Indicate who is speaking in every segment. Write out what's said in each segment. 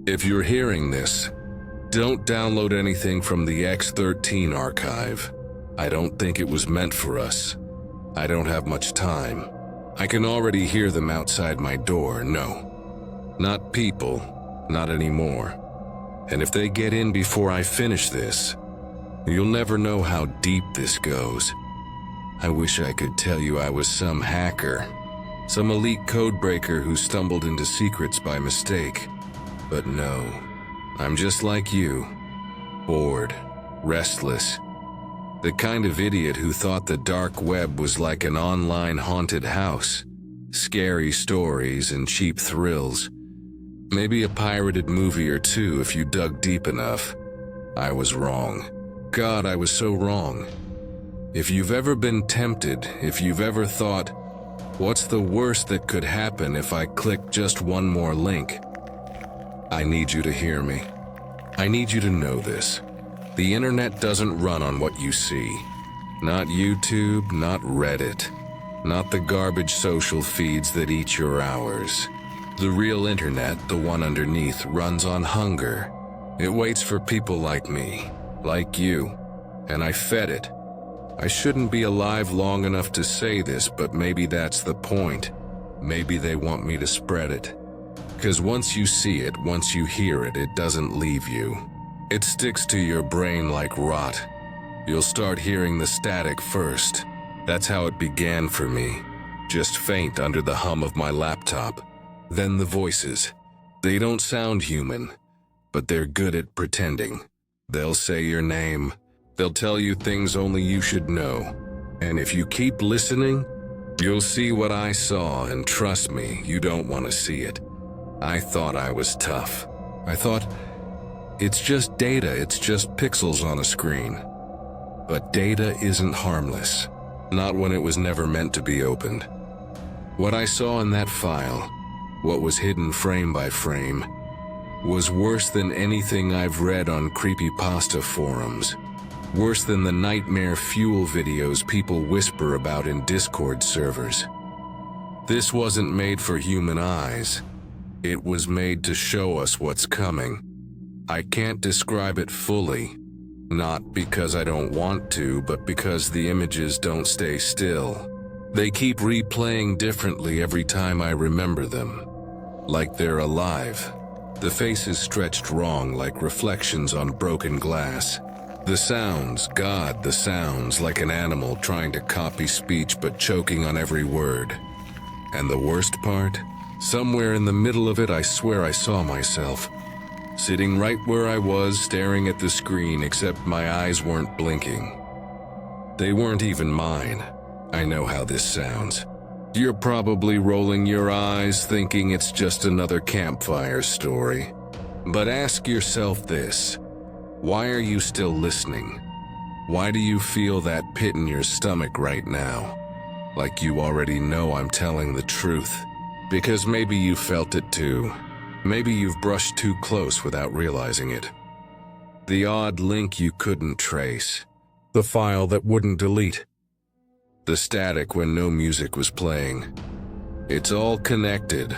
Speaker 1: If you're hearing this, don't download anything from the X13 archive. I don't think it was meant for us. I don't have much time. I can already hear them outside my door. No, not people, not anymore. And if they get in before I finish this, you'll never know how deep this goes. I wish I could tell you I was some hacker, some elite codebreaker who stumbled into secrets by mistake. But no, I'm just like you, bored, restless, the kind of idiot who thought the dark web was like an online haunted house, scary stories and cheap thrills. Maybe a pirated movie or two if you dug deep enough. I was wrong. God, I was so wrong. If you've ever been tempted, if you've ever thought, what's the worst that could happen if I click just one more link? I need you to hear me. I need you to know this. The internet doesn't run on what you see. Not YouTube, not Reddit, not the garbage social feeds that eat your hours. The real internet, the one underneath, runs on hunger. It waits for people like me, like you, and I fed it. I shouldn't be alive long enough to say this, but maybe that's the point. Maybe they want me to spread it. 'Cause once you see it, once you hear it, it doesn't leave you. It sticks to your brain like rot. You'll start hearing the static first. That's how it began for me. Just faint under the hum of my laptop. Then the voices. They don't sound human, but they're good at pretending. They'll say your name. They'll tell you things only you should know. And if you keep listening, you'll see what I saw, and trust me, you don't want to see it. I thought I was tough. I thought, it's just data, it's just pixels on a screen. But data isn't harmless. Not when it was never meant to be opened. What I saw in that file, what was hidden frame by frame, was worse than anything I've read on creepypasta forums. Worse than the nightmare fuel videos people whisper about in Discord servers. This wasn't made for human eyes. It was made to show us what's coming. I can't describe it fully, not because I don't want to, but because the images don't stay still. They keep replaying differently every time I remember them, like they're alive. The faces stretched wrong like reflections on broken glass. The sounds, God, the sounds, like an animal trying to copy speech but choking on every word. And the worst part? Somewhere in the middle of it, I swear I saw myself. Sitting right where I was, staring at the screen, except my eyes weren't blinking. They weren't even mine. I know how this sounds. You're probably rolling your eyes, thinking it's just another campfire story. But ask yourself this. Why are you still listening? Why do you feel that pit in your stomach right now? Like you already know I'm telling the truth. Because maybe you felt it too. Maybe you've brushed too close without realizing it. The odd link you couldn't trace. The file that wouldn't delete. The static when no music was playing. It's all connected.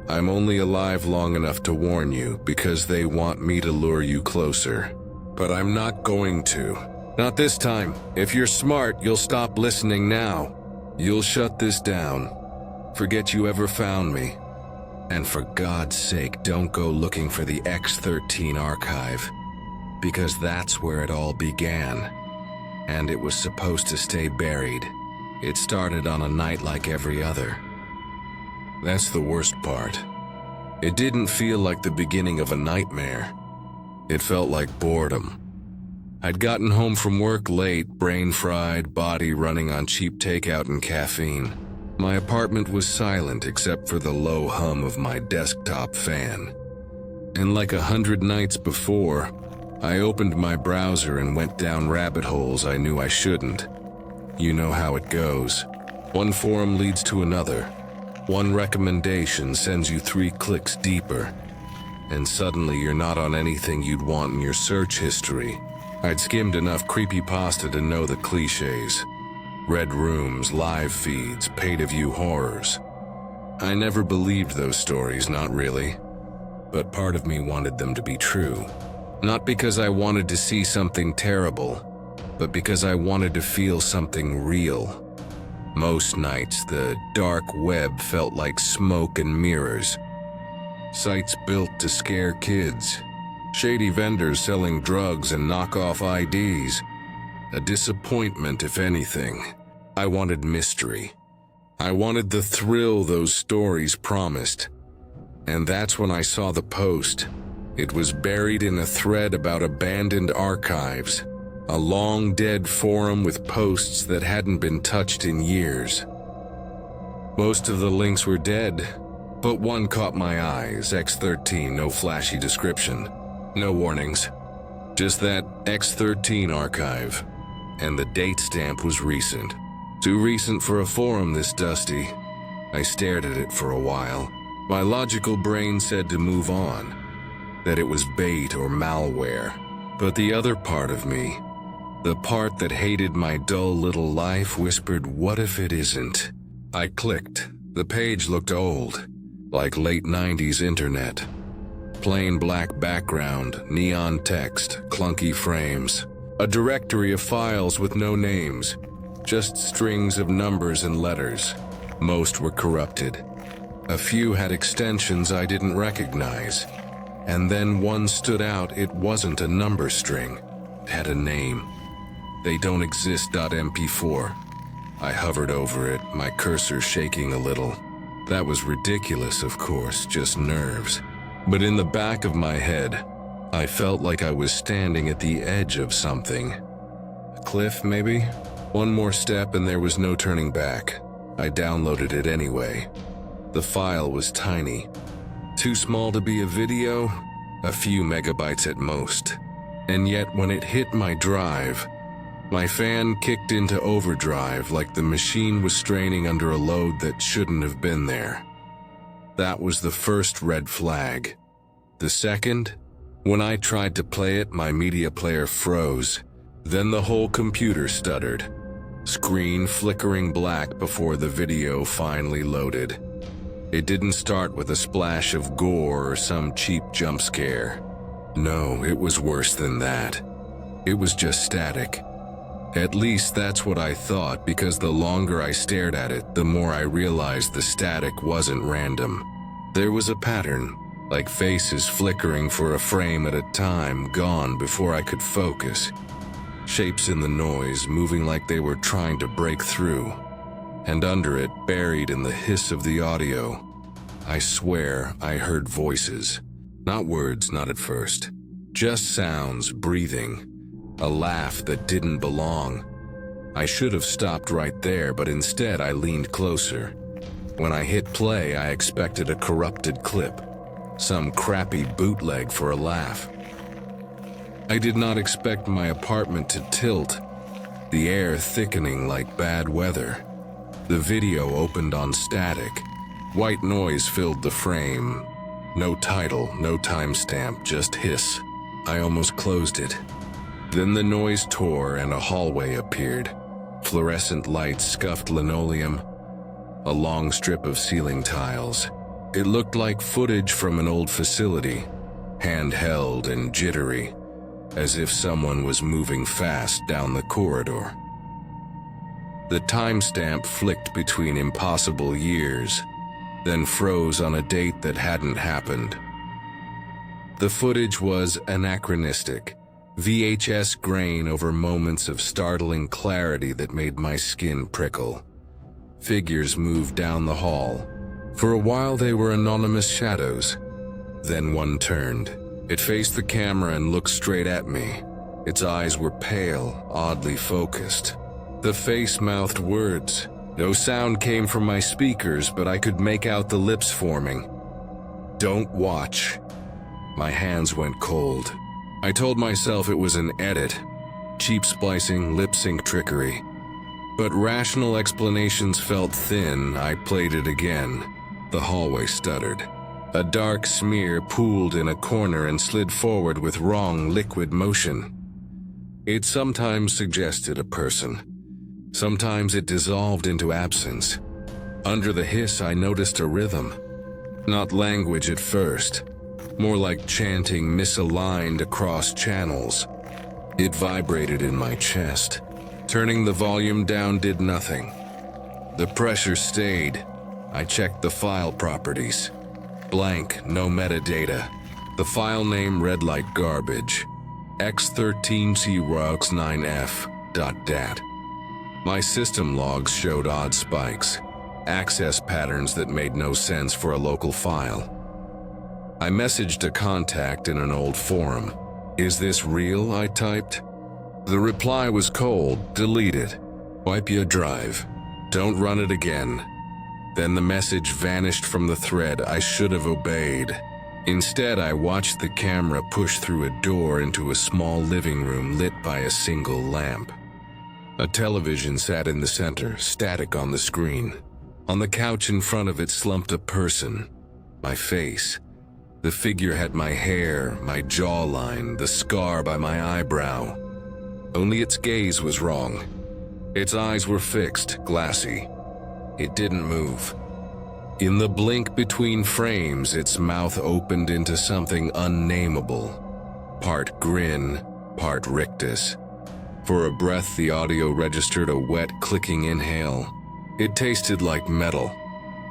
Speaker 1: I'm only alive long enough to warn you because they want me to lure you closer. But I'm not going to. Not this time. If you're smart, you'll stop listening now. You'll shut this down. Forget you ever found me. And for God's sake, don't go looking for the X13 archive. Because that's where it all began. And it was supposed to stay buried. It started on a night like every other. That's the worst part. It didn't feel like the beginning of a nightmare. It felt like boredom. I'd gotten home from work late, brain fried, body running on cheap takeout and caffeine. My apartment was silent except for the low hum of my desktop fan. And like 100 nights before, I opened my browser and went down rabbit holes I knew I shouldn't. You know how it goes. One forum leads to another. One recommendation sends you 3 clicks deeper. And suddenly you're not on anything you'd want in your search history. I'd skimmed enough creepypasta to know the cliches. Red rooms, live feeds, pay-to-view horrors. I never believed those stories, not really. but part of me wanted them to be true. Not because I wanted to see something terrible, but because I wanted to feel something real. Most nights, the dark web felt like smoke and mirrors. Sites built to scare kids. Shady vendors selling drugs and knockoff IDs. A disappointment, if anything. I wanted mystery. I wanted the thrill those stories promised. And that's when I saw the post. It was buried in a thread about abandoned archives. A long-dead forum with posts that hadn't been touched in years. Most of the links were dead, but one caught my eyes. X13, no flashy description. No warnings. Just that X13 archive. And the date stamp was recent. Too recent for a forum this dusty. I stared at it for a while. My logical brain said to move on. That it was bait or malware. But the other part of me, the part that hated my dull little life, whispered, what if it isn't? I clicked. The page looked old, like late 90s internet. Plain black background, neon text, clunky frames. A directory of files with no names, just strings of numbers and letters. Most were corrupted. A few had extensions I didn't recognize. And then one stood out. It wasn't a number string. It had a name. They don't exist.mp4. I hovered over it, my cursor shaking a little. That was ridiculous, of course, just nerves. But in the back of my head, I felt like I was standing at the edge of something. A cliff, maybe? One more step and there was no turning back. I downloaded it anyway. The file was tiny. Too small to be a video, a few megabytes at most. And yet when it hit my drive, my fan kicked into overdrive like the machine was straining under a load that shouldn't have been there. That was the first red flag. The second, when I tried to play it, my media player froze. Then the whole computer stuttered. Screen flickering black before the video finally loaded. It didn't start with a splash of gore or some cheap jump scare. No, it was worse than that. It was just static. At least that's what I thought, because the longer I stared at it, the more I realized the static wasn't random. There was a pattern, like faces flickering for a frame at a time, gone before I could focus. Shapes in the noise, moving like they were trying to break through. And under it, buried in the hiss of the audio, I swear I heard voices. Not words, not at first. Just sounds, breathing. A laugh that didn't belong. I should have stopped right there, but instead I leaned closer. When I hit play, I expected a corrupted clip. Some crappy bootleg for a laugh. I did not expect my apartment to tilt, the air thickening like bad weather. The video opened on static. White noise filled the frame. No title, no timestamp, just hiss. I almost closed it. Then the noise tore and a hallway appeared. Fluorescent lights scuffed linoleum. A long strip of ceiling tiles. It looked like footage from an old facility, handheld and jittery, as if someone was moving fast down the corridor. The timestamp flicked between impossible years, then froze on a date that hadn't happened. The footage was anachronistic, VHS grain over moments of startling clarity that made my skin prickle. Figures moved down the hall. For a while they were anonymous shadows. Then one turned. It faced the camera and looked straight at me. Its eyes were pale, oddly focused. The face mouthed words. No sound came from my speakers, but I could make out the lips forming. Don't watch. My hands went cold. I told myself it was an edit. Cheap splicing, lip sync trickery. But rational explanations felt thin. I played it again. The hallway stuttered. A dark smear pooled in a corner and slid forward with wrong liquid motion. It sometimes suggested a person. Sometimes it dissolved into absence. Under the hiss, I noticed a rhythm. Not language at first. more like chanting misaligned across channels. It vibrated in my chest. Turning the volume down did nothing. The pressure stayed. I checked the file properties. Blank, no metadata. The file name read like garbage. X13CROX9F.dat. My system logs showed odd spikes, access patterns that made no sense for a local file. I messaged a contact in an old forum. "Is this real?" I typed. The reply was cold. "Delete it. Wipe your drive. Don't run it again." Then the message vanished from the thread. I should have obeyed. Instead, I watched the camera push through a door into a small living room lit by a single lamp. A television sat in the center, static on the screen. On the couch in front of it slumped a person. My face. The figure had my hair, my jawline, the scar by my eyebrow. Only its gaze was wrong. Its eyes were fixed, glassy. It didn't move. In the blink between frames, its mouth opened into something unnameable. Part grin, part rictus. For a breath, the audio registered a wet, clicking inhale. It tasted like metal.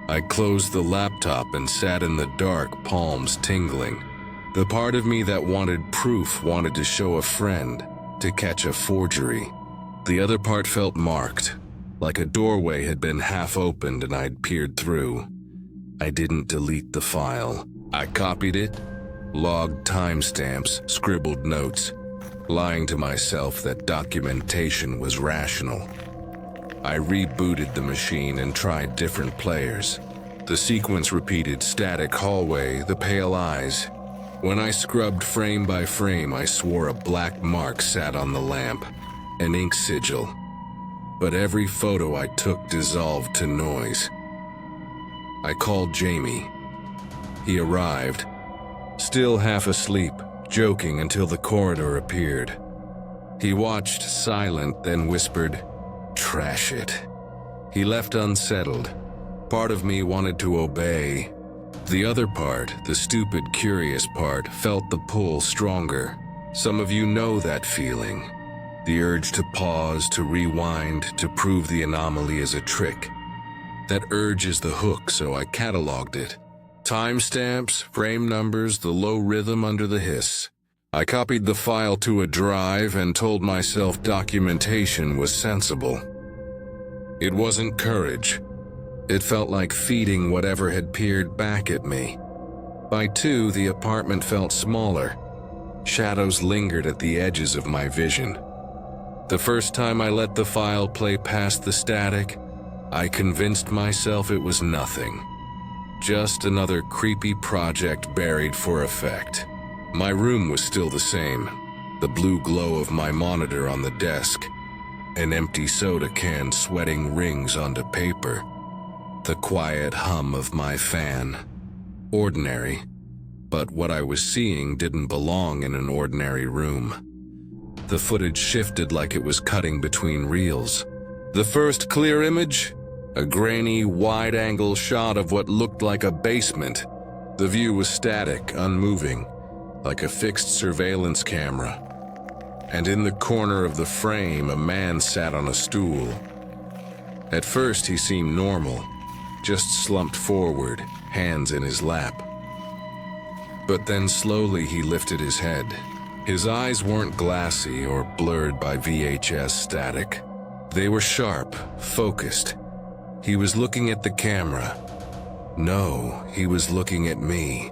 Speaker 1: I closed the laptop and sat in the dark, palms tingling. The part of me that wanted proof wanted to show a friend, to catch a forgery. The other part felt marked, like a doorway had been half opened and I'd peered through. I didn't delete the file. I copied it, logged timestamps, scribbled notes, lying to myself that documentation was rational. I rebooted the machine and tried different players. The sequence repeated: static hallway, the pale eyes. When I scrubbed frame by frame, I swore a black mark sat on the lamp, an ink sigil. But every photo I took dissolved to noise. I called Jamie. He arrived, still half asleep, joking until the coroner appeared. He watched, silent, then whispered, "Trash it." He left unsettled. Part of me wanted to obey. The other part, the stupid, curious part, felt the pull stronger. Some of you know that feeling. The urge to pause, to rewind, to prove the anomaly is a trick. That urge is the hook, so I cataloged it. Timestamps, frame numbers, the low rhythm under the hiss. I copied the file to a drive and told myself documentation was sensible. It wasn't courage. It felt like feeding whatever had peered back at me. By 2, the apartment felt smaller. Shadows lingered at the edges of my vision. The first time I let the file play past the static, I convinced myself it was nothing. Just another creepy project buried for effect. My room was still the same. The blue glow of my monitor on the desk. An empty soda can sweating rings onto paper. The quiet hum of my fan. Ordinary, but what I was seeing didn't belong in an ordinary room. The footage shifted like it was cutting between reels. The first clear image? A grainy, wide-angle shot of what looked like a basement. The view was static, unmoving, like a fixed surveillance camera. And in the corner of the frame, a man sat on a stool. At first, he seemed normal, just slumped forward, hands in his lap. But then slowly he lifted his head. His eyes weren't glassy or blurred by VHS static. They were sharp, focused. He was looking at the camera. No, he was looking at me.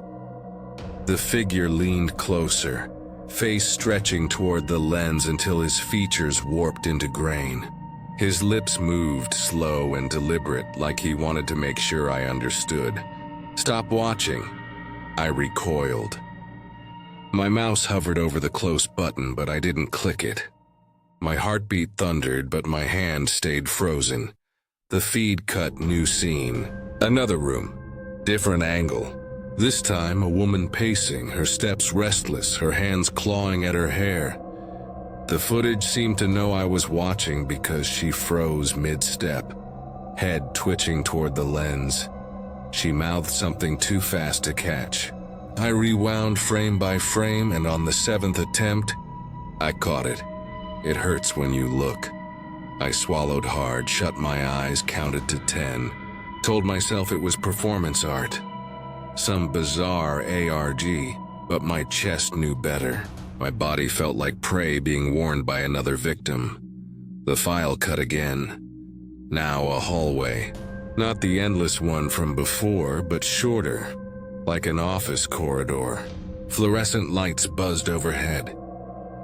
Speaker 1: The figure leaned closer, face stretching toward the lens until his features warped into grain. His lips moved, slow and deliberate, like he wanted to make sure I understood. "Stop watching." I recoiled. My mouse hovered over the close button, but I didn't click it. My heartbeat thundered, but my hand stayed frozen. The feed cut new scene. Another room. Different angle. This time, a woman pacing, her steps restless, her hands clawing at her hair. The footage seemed to know I was watching because she froze mid-step, head twitching toward the lens. She mouthed something too fast to catch. I rewound frame by frame, and on the 7th attempt, I caught it. It hurts when you look. I swallowed hard, shut my eyes, counted to 10. Told myself it was performance art. Some bizarre ARG, but my chest knew better. My body felt like prey being warned by another victim. The file cut again. Now a hallway. Not the endless one from before, but shorter, like an office corridor. Fluorescent lights buzzed overhead.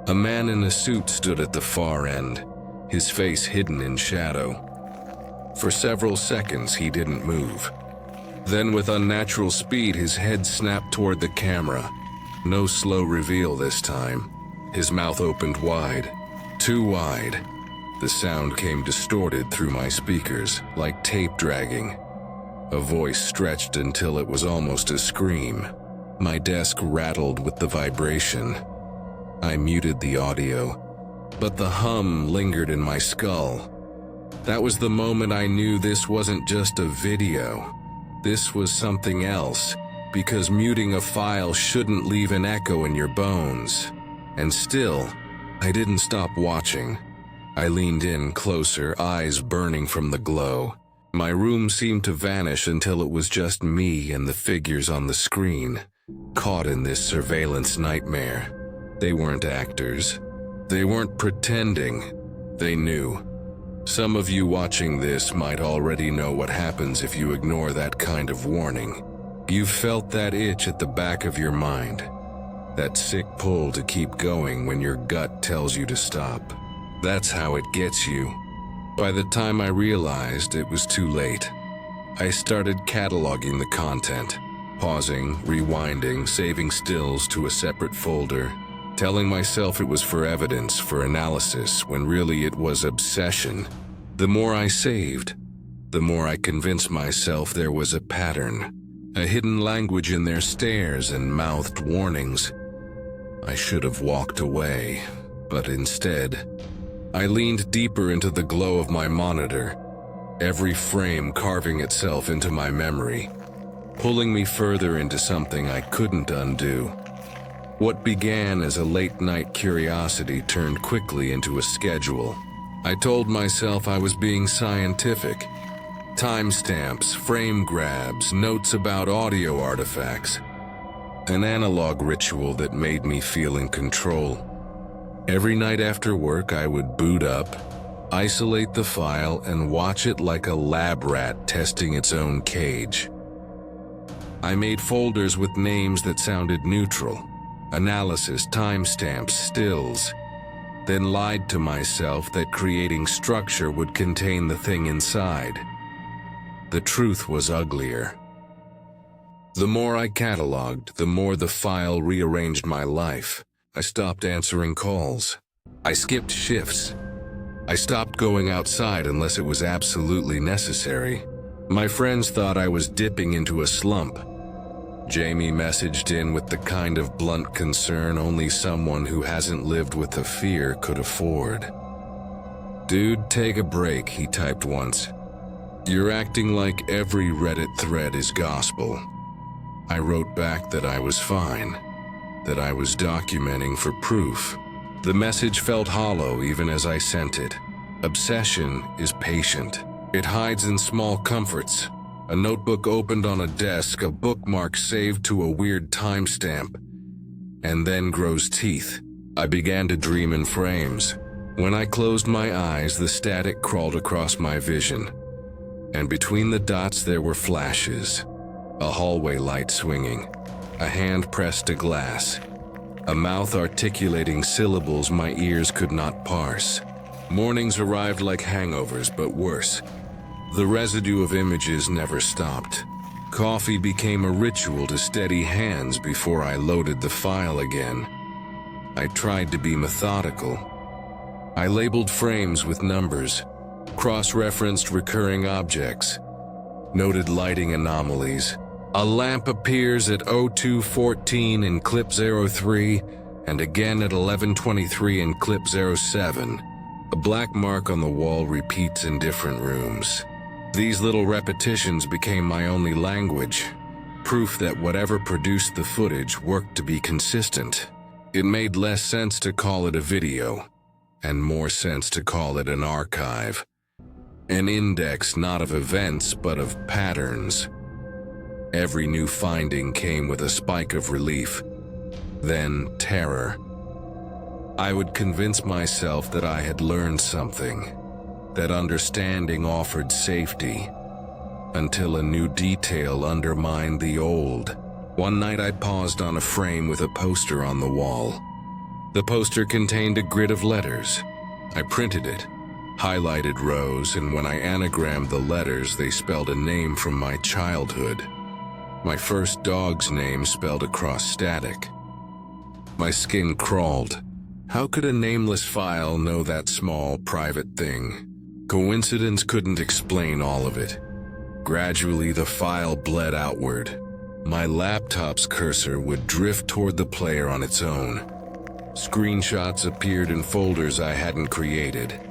Speaker 1: A man in a suit stood at the far end, his face hidden in shadow. For several seconds, he didn't move. Then, with unnatural speed, his head snapped toward the camera. No slow reveal this time. His mouth opened wide, too wide. The sound came distorted through my speakers, like tape dragging. A voice stretched until it was almost a scream. My desk rattled with the vibration. I muted the audio, but the hum lingered in my skull. That was the moment I knew this wasn't just a video. This was something else, because muting a file shouldn't leave an echo in your bones. And still, I didn't stop watching. I leaned in closer, eyes burning from the glow. My room seemed to vanish until it was just me and the figures on the screen, caught in this surveillance nightmare. They weren't actors. They weren't pretending. They knew. Some of you watching this might already know what happens if you ignore that kind of warning. You've felt that itch at the back of your mind, that sick pull to keep going when your gut tells you to stop. That's how it gets you. By the time I realized, it was too late. I started cataloging the content, pausing, rewinding, saving stills to a separate folder, telling myself it was for evidence, for analysis, when really it was obsession. The more I saved, the more I convinced myself there was a pattern, a hidden language in their stares and mouthed warnings. I should have walked away, but instead, I leaned deeper into the glow of my monitor, every frame carving itself into my memory, pulling me further into something I couldn't undo. What began as a late-night curiosity turned quickly into a schedule. I told myself I was being scientific. Timestamps, frame grabs, notes about audio artifacts. An analog ritual that made me feel in control. Every night after work, I would boot up, isolate the file, and watch it like a lab rat testing its own cage. I made folders with names that sounded neutral. Analysis, timestamps, stills, then lied to myself that creating structure would contain the thing inside. The truth was uglier. The more I cataloged, the more the file rearranged my life. I stopped answering calls. I skipped shifts. I stopped going outside unless it was absolutely necessary. My friends thought I was dipping into a slump. Jamie messaged in with the kind of blunt concern only someone who hasn't lived with the fear could afford. "Dude, take a break," he typed once. "You're acting like every Reddit thread is gospel." I wrote back that I was fine, that I was documenting for proof. The message felt hollow even as I sent it. Obsession is patient. It hides in small comforts. A notebook opened on a desk, a bookmark saved to a weird timestamp, and then grows teeth. I began to dream in frames. When I closed my eyes, the static crawled across my vision, and between the dots there were flashes. A hallway light swinging, a hand pressed to glass, a mouth articulating syllables my ears could not parse. Mornings arrived like hangovers, but worse. The residue of images never stopped. Coffee became a ritual to steady hands before I loaded the file again. I tried to be methodical. I labeled frames with numbers, cross-referenced recurring objects, noted lighting anomalies. A lamp appears at 02:14 in clip 03, and again at 11:23 in clip 07. A black mark on the wall repeats in different rooms. These little repetitions became my only language. proof that whatever produced the footage worked to be consistent. It made less sense to call it a video, and more sense to call it an archive. An index not of events but of patterns. Every new finding came with a spike of relief, then terror. I would convince myself that I had learned something, that understanding offered safety, until a new detail undermined the old. One night I paused on a frame with a poster on the wall. The poster contained a grid of letters. I printed it, highlighted rows, and when I anagrammed the letters, they spelled a name from my childhood. My first dog's name spelled across static. My skin crawled. How could a nameless file know that small, private thing? Coincidence couldn't explain all of it. Gradually, the file bled outward. My laptop's cursor would drift toward the player on its own. Screenshots appeared in folders I hadn't created.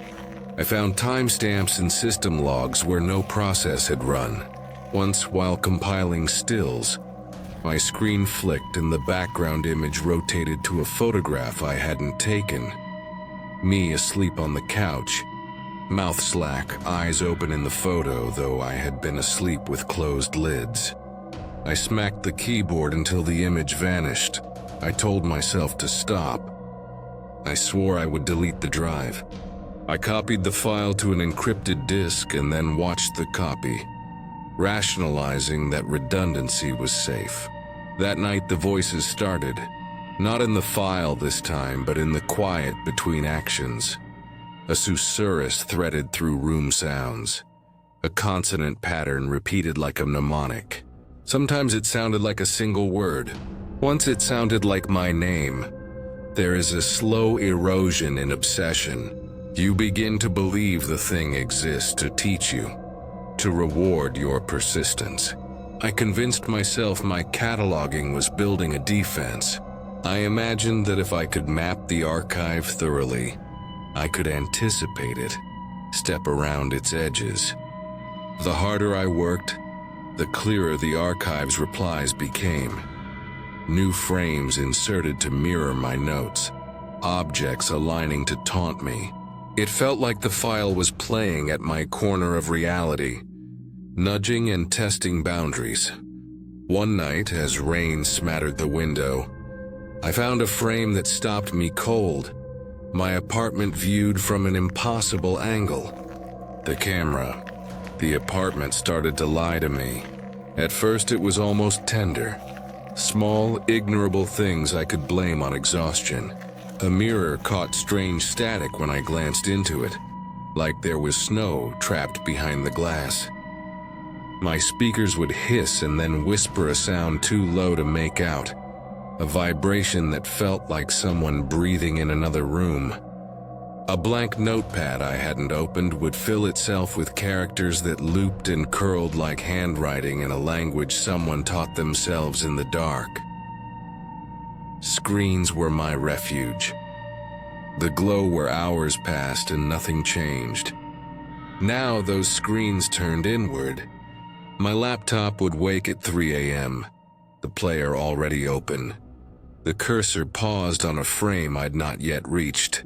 Speaker 1: I found timestamps and system logs where no process had run. Once, while compiling stills, my screen flicked and the background image rotated to a photograph I hadn't taken. Me asleep on the couch, mouth slack, eyes open in the photo, though I had been asleep with closed lids. I smacked the keyboard until the image vanished. I told myself to stop. I swore I would delete the drive. I copied the file to an encrypted disk and then watched the copy, rationalizing that redundancy was safe. That night the voices started, not in the file this time, but in the quiet between actions. A susurrus threaded through room sounds, a consonant pattern repeated like a mnemonic. Sometimes it sounded like a single word. Once it sounded like my name. There is a slow erosion in obsession. You begin to believe the thing exists to teach you, to reward your persistence. I convinced myself my cataloging was building a defense. I imagined that if I could map the archive thoroughly, I could anticipate it, step around its edges. The harder I worked, the clearer the archive's replies became. New frames inserted to mirror my notes, objects aligning to taunt me. It felt like the file was playing at my corner of reality, nudging and testing boundaries. One night, as rain smattered the window, I found a frame that stopped me cold, my apartment viewed from an impossible angle. The camera. The apartment started to lie to me. At first it was almost tender. Small, ignorable things I could blame on exhaustion. A mirror caught strange static when I glanced into it, like there was snow trapped behind the glass. My speakers would hiss and then whisper a sound too low to make out, a vibration that felt like someone breathing in another room. A blank notepad I hadn't opened would fill itself with characters that looped and curled like handwriting in a language someone taught themselves in the dark. Screens were my refuge. The glow where hours passed and nothing changed. Now those screens turned inward. My laptop would wake at 3 a.m., the player already open. The cursor paused on a frame I'd not yet reached.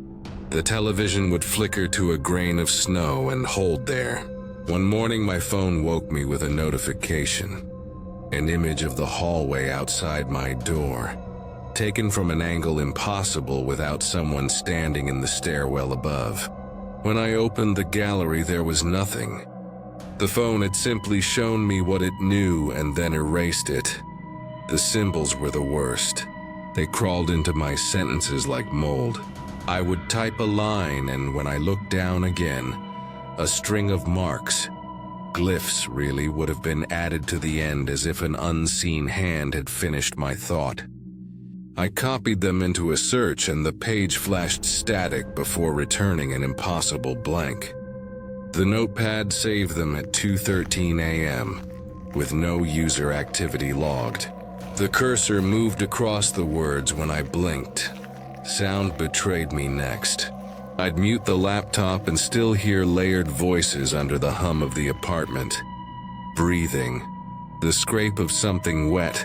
Speaker 1: The television would flicker to a grain of snow and hold there. One morning my phone woke me with a notification. An image of the hallway outside my door, taken from an angle impossible without someone standing in the stairwell above. When I opened the gallery, there was nothing. The phone had simply shown me what it knew and then erased it. The symbols were the worst. They crawled into my sentences like mold. I would type a line, and when I looked down again, a string of marks, glyphs really, would have been added to the end as if an unseen hand had finished my thought. I copied them into a search and the page flashed static before returning an impossible blank. The notepad saved them at 2:13 a.m., with no user activity logged. The cursor moved across the words when I blinked. Sound betrayed me next. I'd mute the laptop and still hear layered voices under the hum of the apartment. Breathing. the scrape of something wet,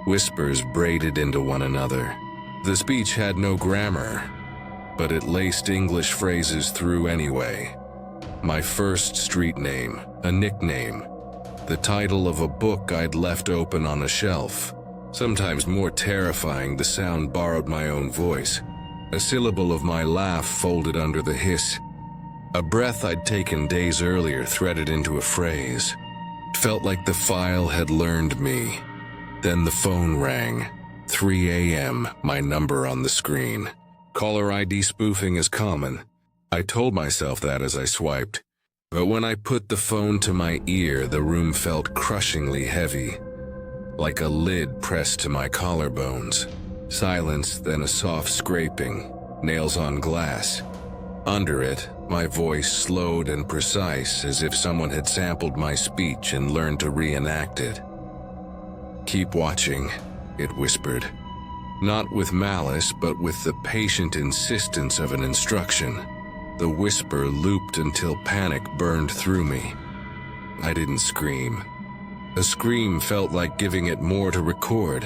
Speaker 1: whispers braided into one another. The speech had no grammar, but it laced English phrases through anyway. My first street name, a nickname, the title of a book I'd left open on a shelf. Sometimes more terrifying, the sound borrowed my own voice. A syllable of my laugh folded under the hiss. A breath I'd taken days earlier threaded into a phrase. It felt like the file had learned me. Then the phone rang. 3 a.m., my number on the screen. Caller ID spoofing is common. I told myself that as I swiped. But when I put the phone to my ear, the room felt crushingly heavy, like a lid pressed to my collarbones. Silence, then a soft scraping, nails on glass. Under it, my voice slowed and precise, as if someone had sampled my speech and learned to reenact it. "Keep watching," it whispered. Not with malice, but with the patient insistence of an instruction. The whisper looped until panic burned through me. I didn't scream. A scream felt like giving it more to record.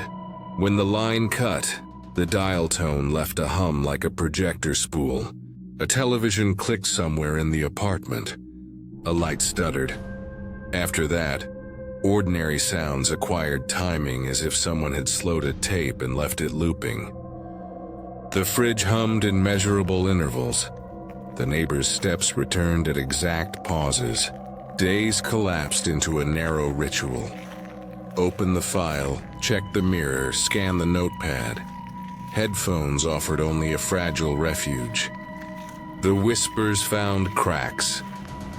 Speaker 1: When the line cut, the dial tone left a hum like a projector spool. A television clicked somewhere in the apartment. A light stuttered. After that, ordinary sounds acquired timing, as if someone had slowed a tape and left it looping. The fridge hummed in measurable intervals. The neighbor's steps returned at exact pauses. Days collapsed into a narrow ritual. Open the file, check the mirror, scan the notepad. Headphones offered only a fragile refuge. The whispers found cracks.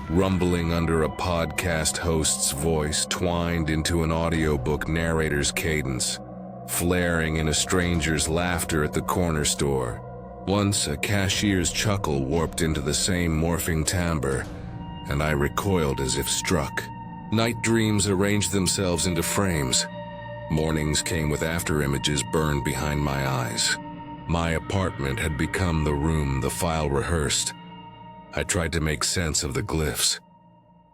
Speaker 1: Rumbling under a podcast host's voice twined into an audiobook narrator's cadence, flaring in a stranger's laughter at the corner store. Once, a cashier's chuckle warped into the same morphing timbre, and I recoiled as if struck. Night dreams arranged themselves into frames. Mornings came with after-images burned behind my eyes. My apartment had become the room the file rehearsed. I tried to make sense of the glyphs.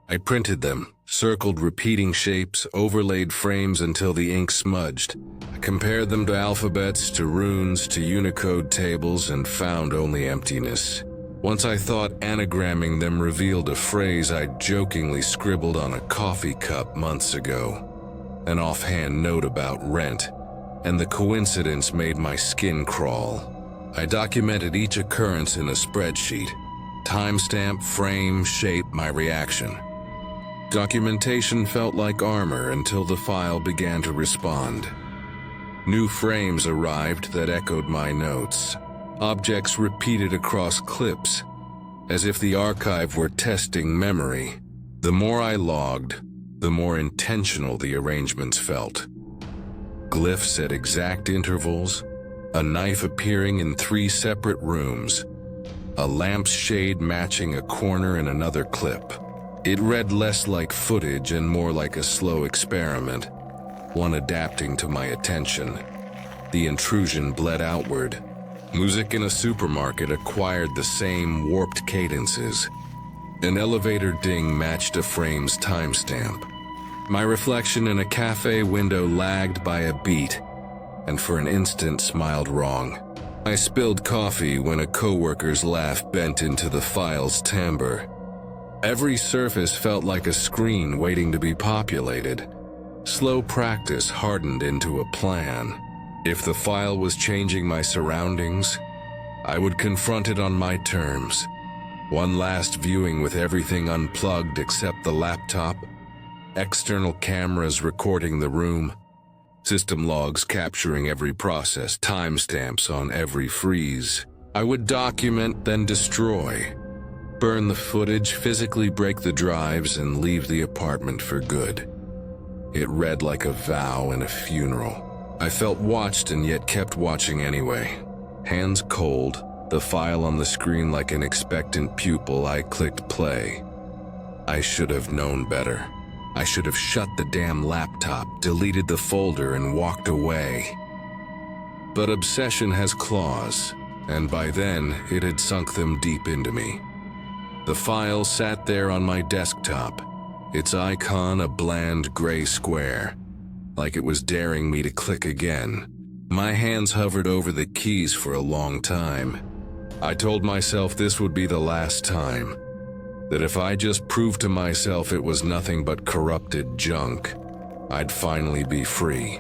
Speaker 1: I printed them, circled repeating shapes, overlaid frames until the ink smudged. I compared them to alphabets, to runes, to Unicode tables, and found only emptiness. Once I thought anagramming them revealed a phrase I'd jokingly scribbled on a coffee cup months ago. An offhand note about rent, and the coincidence made my skin crawl. I documented each occurrence in a spreadsheet. Timestamp, frame, shape, my reaction. Documentation felt like armor until the file began to respond. New frames arrived that echoed my notes. Objects repeated across clips, as if the archive were testing memory. The more I logged, the more intentional the arrangements felt. Glyphs at exact intervals, a knife appearing in 3 separate rooms, a lamp's shade matching a corner in another clip. It read less like footage and more like a slow experiment, one adapting to my attention. The intrusion bled outward. Music in a supermarket acquired the same warped cadences. An elevator ding matched a frame's timestamp. My reflection in a cafe window lagged by a beat, and for an instant smiled wrong. I spilled coffee when a coworker's laugh bent into the file's timbre. Every surface felt like a screen waiting to be populated. Slow practice hardened into a plan. If the file was changing my surroundings, I would confront it on my terms. One last viewing with everything unplugged except the laptop, external cameras recording the room, system logs capturing every process, timestamps on every freeze. I would document, then destroy. Burn the footage, physically break the drives, and leave the apartment for good. It read like a vow in a funeral. I felt watched and yet kept watching anyway. Hands cold, the file on the screen like an expectant pupil, I clicked play. I should have known better. I should have shut the damn laptop, deleted the folder, and walked away. But obsession has claws, and by then it had sunk them deep into me. The file sat there on my desktop, its icon a bland gray square, like it was daring me to click again. My hands hovered over the keys for a long time. I told myself this would be the last time, that if I just proved to myself it was nothing but corrupted junk, I'd finally be free.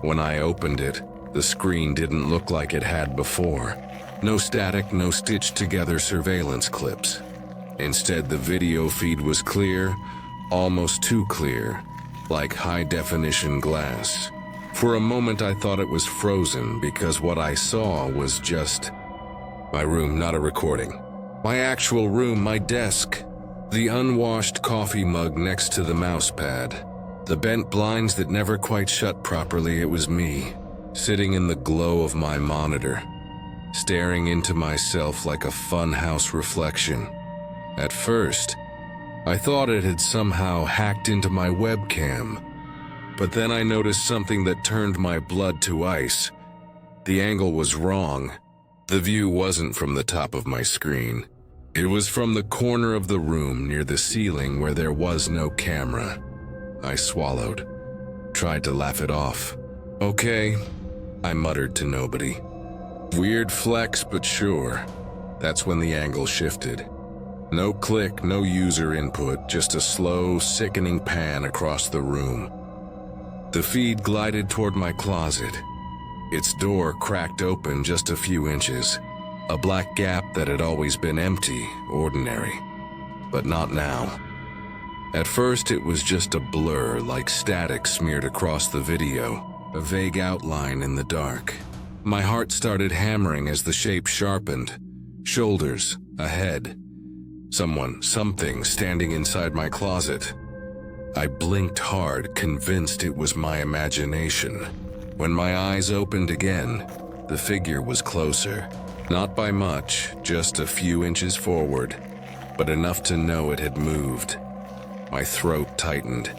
Speaker 1: When I opened it, the screen didn't look like it had before. No static, no stitched together surveillance clips. Instead, the video feed was clear, almost too clear, like high-definition glass. For a moment I thought it was frozen because what I saw was just my room, not a recording. My actual room, my desk, the unwashed coffee mug next to the mouse pad, the bent blinds that never quite shut properly. It was me, sitting in the glow of my monitor, staring into myself like a funhouse reflection. At first, I thought it had somehow hacked into my webcam, but then I noticed something that turned my blood to ice. The angle was wrong. The view wasn't from the top of my screen. It was from the corner of the room near the ceiling where there was no camera. I swallowed, tried to laugh it off. Okay, I muttered to nobody. Weird flex, but sure. That's when the angle shifted. No click, no user input, just a slow, sickening pan across the room. The feed glided toward my closet. Its door cracked open just a few inches. A black gap that had always been empty, ordinary. But not now. At first it was just a blur, like static smeared across the video, a vague outline in the dark. My heart started hammering as the shape sharpened. Shoulders, a head. Someone, something standing inside my closet. I blinked hard, convinced it was my imagination. When my eyes opened again, the figure was closer. Not by much, just a few inches forward, but enough to know it had moved. My throat tightened.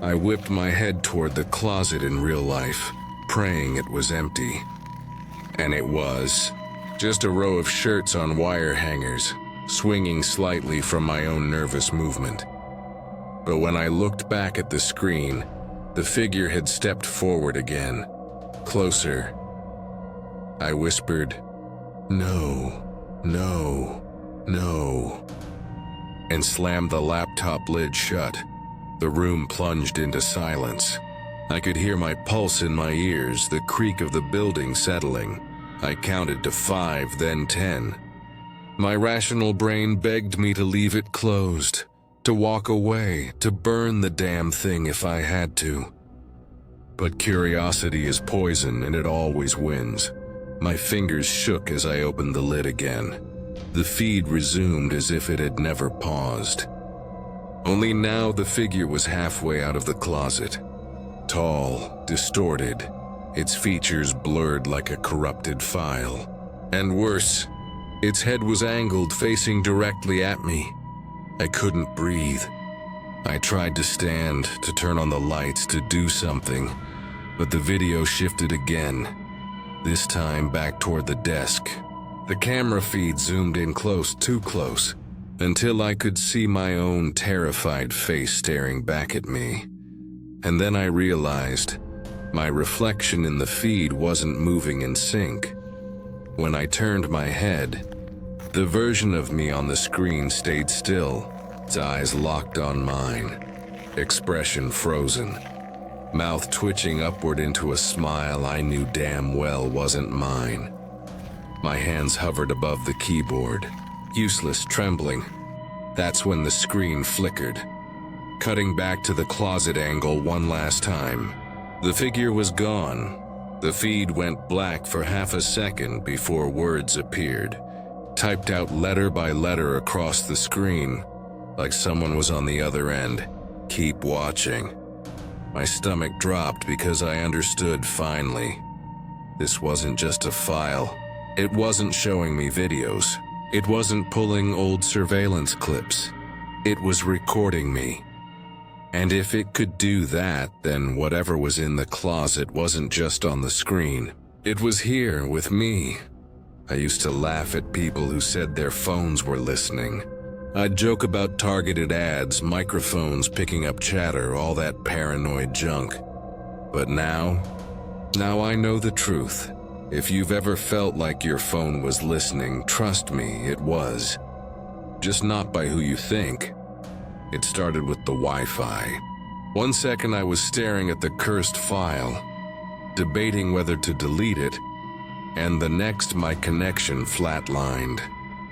Speaker 1: I whipped my head toward the closet in real life, praying it was empty. And it was. Just a row of shirts on wire hangers, swinging slightly from my own nervous movement. But when I looked back at the screen, the figure had stepped forward again, closer. I whispered, "No, no, no," and slammed the laptop lid shut. The room plunged into silence. I could hear my pulse in my ears, the creak of the building settling. I counted to 5, then 10. My rational brain begged me to leave it closed, to walk away, to burn the damn thing if I had to. But curiosity is poison and it always wins. My fingers shook as I opened the lid again. The feed resumed as if it had never paused. Only now the figure was halfway out of the closet. Tall, distorted, its features blurred like a corrupted file. And worse, its head was angled, facing directly at me. I couldn't breathe. I tried to stand, to turn on the lights, to do something, but the video shifted again, this time back toward the desk. The camera feed zoomed in close, too close, until I could see my own terrified face staring back at me. And then I realized my reflection in the feed wasn't moving in sync. When I turned my head, the version of me on the screen stayed still, its eyes locked on mine, expression frozen, mouth twitching upward into a smile I knew damn well wasn't mine. My hands hovered above the keyboard, useless, trembling. That's when the screen flickered. Cutting back to the closet angle one last time. The figure was gone. The feed went black for half a second before words appeared, typed out letter by letter across the screen, like someone was on the other end. Keep watching. My stomach dropped because I understood finally. This wasn't just a file. It wasn't showing me videos. It wasn't pulling old surveillance clips. It was recording me. And if it could do that, then whatever was in the closet wasn't just on the screen. It was here with me. I used to laugh at people who said their phones were listening. I'd joke about targeted ads, microphones picking up chatter, all that paranoid junk. But now I know the truth. If you've ever felt like your phone was listening, trust me, it was. Just not by who you think. It started with the Wi-Fi. One second I was staring at the cursed file, debating whether to delete it, and the next my connection flatlined.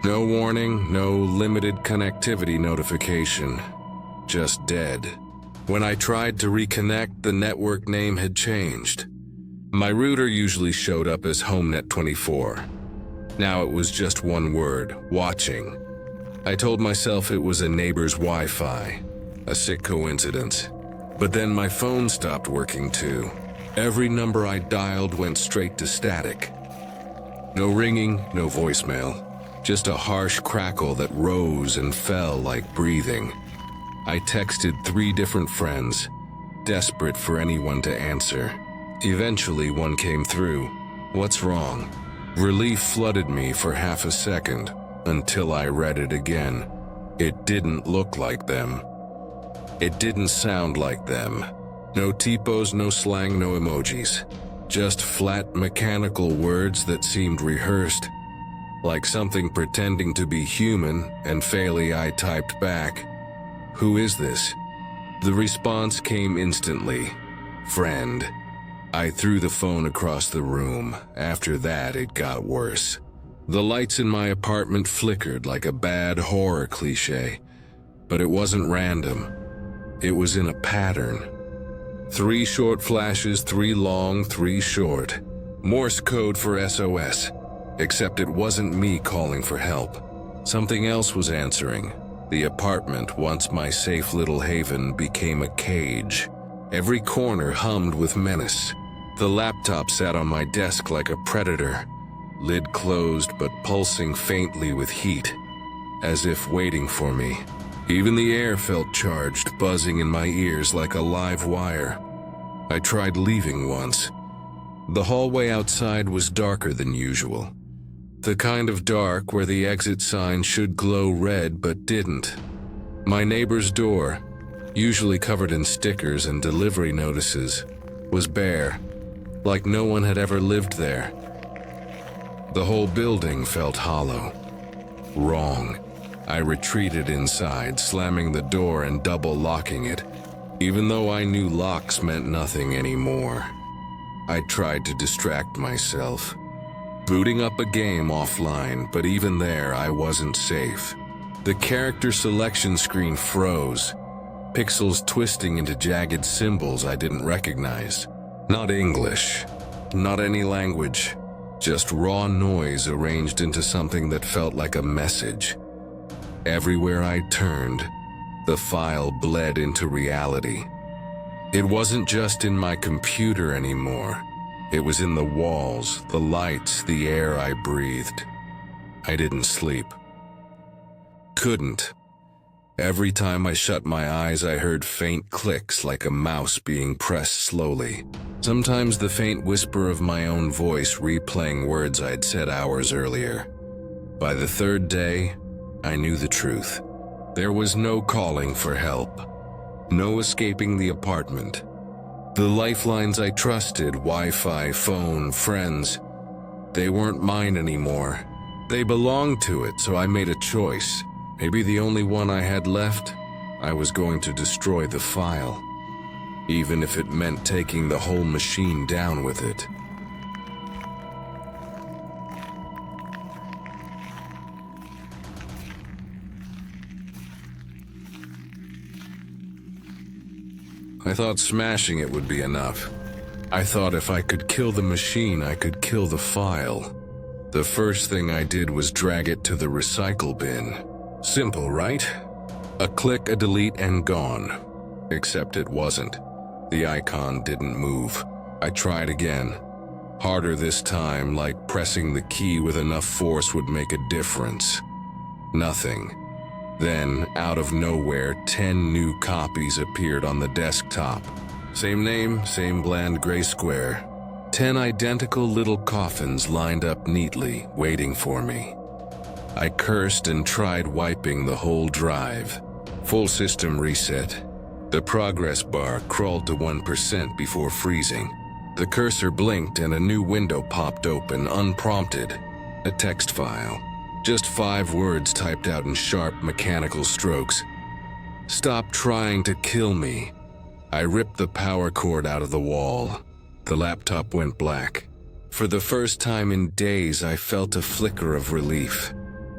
Speaker 1: No warning, no limited connectivity notification. Just dead. When I tried to reconnect, the network name had changed. My router usually showed up as HomeNet24. Now it was just one word, watching. I told myself it was a neighbor's Wi-Fi, a sick coincidence. But then my phone stopped working too. Every number I dialed went straight to static. No ringing, no voicemail. Just a harsh crackle that rose and fell like breathing. I texted 3 different friends, desperate for anyone to answer. Eventually one came through. What's wrong? Relief flooded me for half a second, until I read it again. It didn't look like them. It didn't sound like them. No typos, no slang, no emojis. Just flat mechanical words that seemed rehearsed. Like something pretending to be human, and failly I typed back, "Who is this?" The response came instantly, "Friend." I threw the phone across the room. After that, it got worse. The lights in my apartment flickered like a bad horror cliche, but it wasn't random. It was in a pattern. 3 short flashes, 3 long, 3 short. Morse code for SOS. Except it wasn't me calling for help. Something else was answering. The apartment, once my safe little haven, became a cage. Every corner hummed with menace. The laptop sat on my desk like a predator, lid closed but pulsing faintly with heat, as if waiting for me. Even the air felt charged, buzzing in my ears like a live wire. I tried leaving once. The hallway outside was darker than usual. The kind of dark where the exit sign should glow red but didn't. My neighbor's door, usually covered in stickers and delivery notices, was bare, like no one had ever lived there. The whole building felt hollow. Wrong. I retreated inside, slamming the door and double locking it, even though I knew locks meant nothing anymore. I tried to distract myself, booting up a game offline, but even there I wasn't safe. The character selection screen froze, pixels twisting into jagged symbols I didn't recognize. Not English, not any language, just raw noise arranged into something that felt like a message. Everywhere I turned, the file bled into reality. It wasn't just in my computer anymore. It was in the walls, the lights, the air I breathed. I didn't sleep. Couldn't. Every time I shut my eyes, I heard faint clicks like a mouse being pressed slowly. Sometimes the faint whisper of my own voice replaying words I'd said hours earlier. By the 3rd day, I knew the truth. There was no calling for help. No escaping the apartment. The lifelines I trusted, Wi-Fi, phone, friends, they weren't mine anymore. They belonged to it, so I made a choice. Maybe the only one I had left. I was going to destroy the file, even if it meant taking the whole machine down with it. I thought smashing it would be enough. I thought if I could kill the machine, I could kill the file. The first thing I did was drag it to the recycle bin. Simple, right? A click, a delete, and gone. Except it wasn't. The icon didn't move. I tried again. Harder this time, like pressing the key with enough force would make a difference. Nothing. Then, out of nowhere, 10 new copies appeared on the desktop. Same name, same bland gray square. 10 identical little coffins lined up neatly, waiting for me. I cursed and tried wiping the whole drive. Full system reset. The progress bar crawled to 1% before freezing. The cursor blinked and a new window popped open unprompted. A text file. Just 5 words typed out in sharp mechanical strokes. Stop trying to kill me. I ripped the power cord out of the wall. The laptop went black. For the first time in days, I felt a flicker of relief.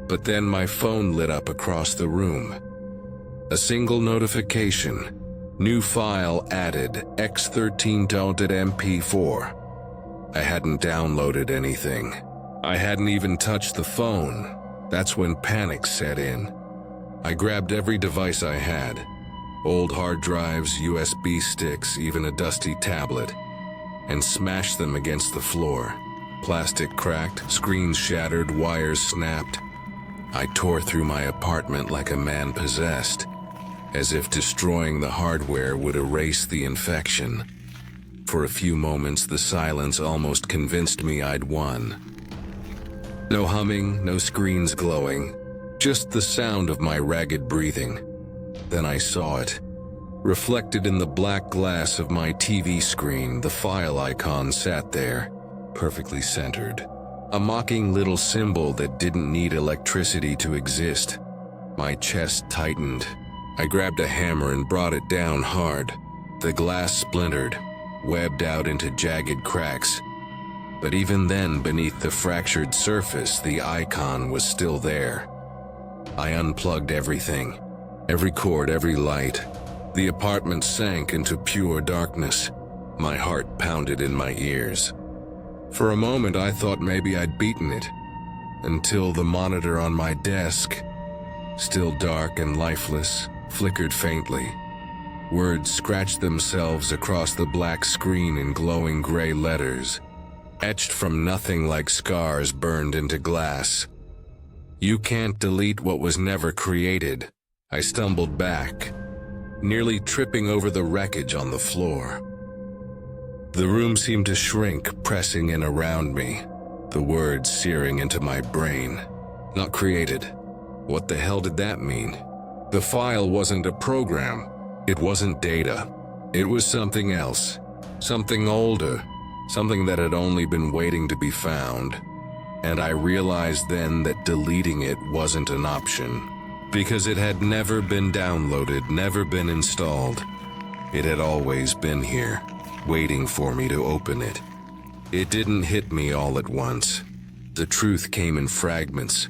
Speaker 1: But then my phone lit up across the room. A single notification. New file added, X13.mp4. I hadn't downloaded anything. I hadn't even touched the phone. That's when panic set in. I grabbed every device I had. Old hard drives, USB sticks, even a dusty tablet, and smashed them against the floor. Plastic cracked, screens shattered, wires snapped. I tore through my apartment like a man possessed, as if destroying the hardware would erase the infection. For a few moments, the silence almost convinced me I'd won. No humming, no screens glowing, just the sound of my ragged breathing. Then I saw it. Reflected in the black glass of my TV screen, the file icon sat there, perfectly centered. A mocking little symbol that didn't need electricity to exist. My chest tightened. I grabbed a hammer and brought it down hard. The glass splintered, webbed out into jagged cracks. But even then, beneath the fractured surface, the icon was still there. I unplugged everything. Every cord, every light. The apartment sank into pure darkness. My heart pounded in my ears. For a moment, I thought maybe I'd beaten it, until the monitor on my desk, still dark and lifeless, flickered faintly. Words scratched themselves across the black screen in glowing gray letters, etched from nothing like scars burned into glass. You can't delete what was never created. I stumbled back, nearly tripping over the wreckage on the floor. The room seemed to shrink, pressing in around me, the words searing into my brain. Not created. What the hell did that mean? The file wasn't a program. It wasn't data. It was something else. Something older. Something that had only been waiting to be found. And I realized then that deleting it wasn't an option. Because it had never been downloaded, never been installed. It had always been here, waiting for me to open it. It didn't hit me all at once. The truth came in fragments,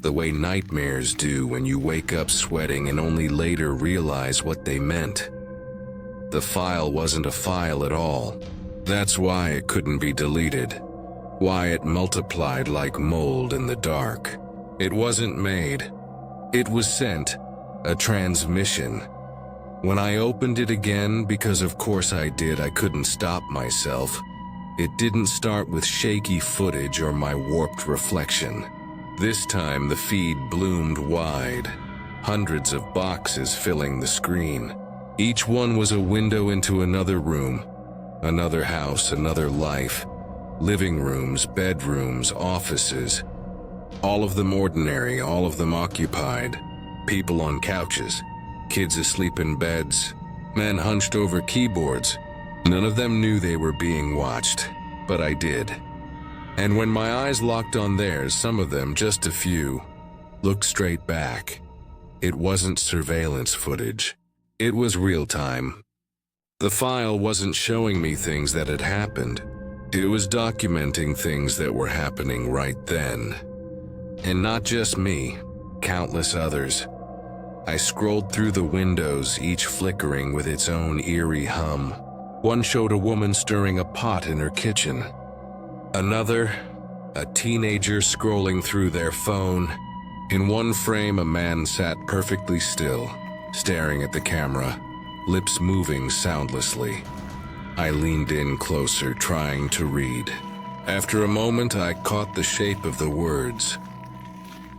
Speaker 1: the way nightmares do when you wake up sweating and only later realize what they meant. The file wasn't a file at all. That's why it couldn't be deleted. Why it multiplied like mold in the dark. It wasn't made. It was sent, a transmission. When I opened it again, because of course I did, I couldn't stop myself. It didn't start with shaky footage or my warped reflection. This time the feed bloomed wide, hundreds of boxes filling the screen. Each one was a window into another room, another house, another life. Living rooms, bedrooms, offices. All of them ordinary, all of them occupied. People on couches, kids asleep in beds, men hunched over keyboards. None of them knew they were being watched, but I did. And when my eyes locked on theirs, some of them, just a few, looked straight back. It wasn't surveillance footage. It was real time. The file wasn't showing me things that had happened. It was documenting things that were happening right then. And not just me, countless others. I scrolled through the windows, each flickering with its own eerie hum. One showed a woman stirring a pot in her kitchen. Another, a teenager scrolling through their phone. In one frame, a man sat perfectly still, staring at the camera, lips moving soundlessly. I leaned in closer, trying to read. After a moment, I caught the shape of the words.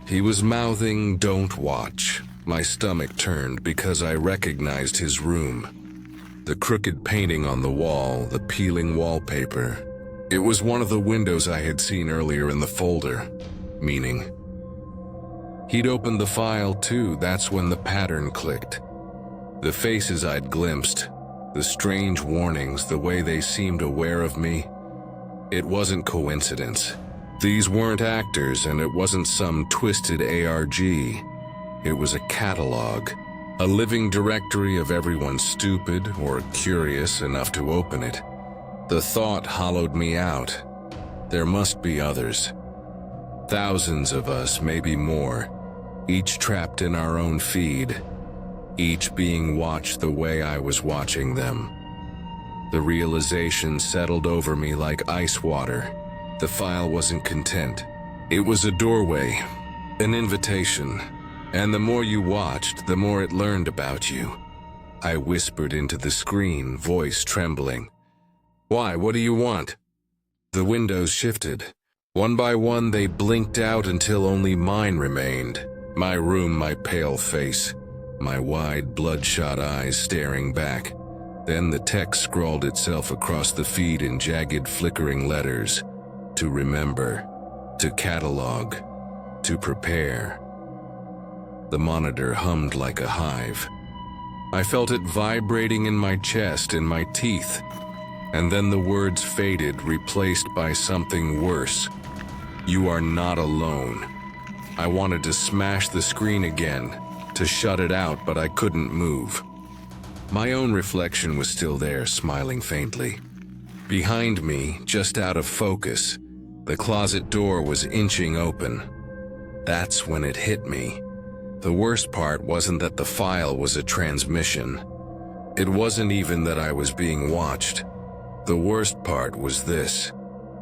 Speaker 1: He was mouthing, "Don't watch." My stomach turned because I recognized his room. The crooked painting on the wall, the peeling wallpaper. It was one of the windows I had seen earlier in the folder. Meaning, He'd opened the file too. That's when the pattern clicked. The faces I'd glimpsed, the strange warnings, the way they seemed aware of me. It wasn't coincidence. These weren't actors, and it wasn't some twisted ARG. It was a catalog, a living directory of everyone stupid or curious enough to open it. The thought hollowed me out. There must be others. Thousands of us, maybe more, each trapped in our own feed, each being watched the way I was watching them. The realization settled over me like ice water. The file wasn't content. It was a doorway, an invitation, and the more you watched, the more it learned about you. I whispered into the screen, voice trembling. "Why, what do you want?" The windows shifted. One by one, they blinked out until only mine remained. My room, my pale face, my wide, bloodshot eyes staring back. Then the text scrawled itself across the feed in jagged, flickering letters. To remember, to catalog, to prepare. The monitor hummed like a hive. I felt it vibrating in my chest, in my teeth. And then the words faded, replaced by something worse. "You are not alone." I wanted to smash the screen again, to shut it out, but I couldn't move. My own reflection was still there, smiling faintly. Behind me, just out of focus, the closet door was inching open. That's when it hit me. The worst part wasn't that the file was a transmission. It wasn't even that I was being watched. The worst part was this.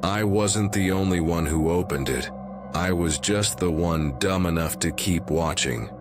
Speaker 1: I wasn't the only one who opened it. I was just the one dumb enough to keep watching.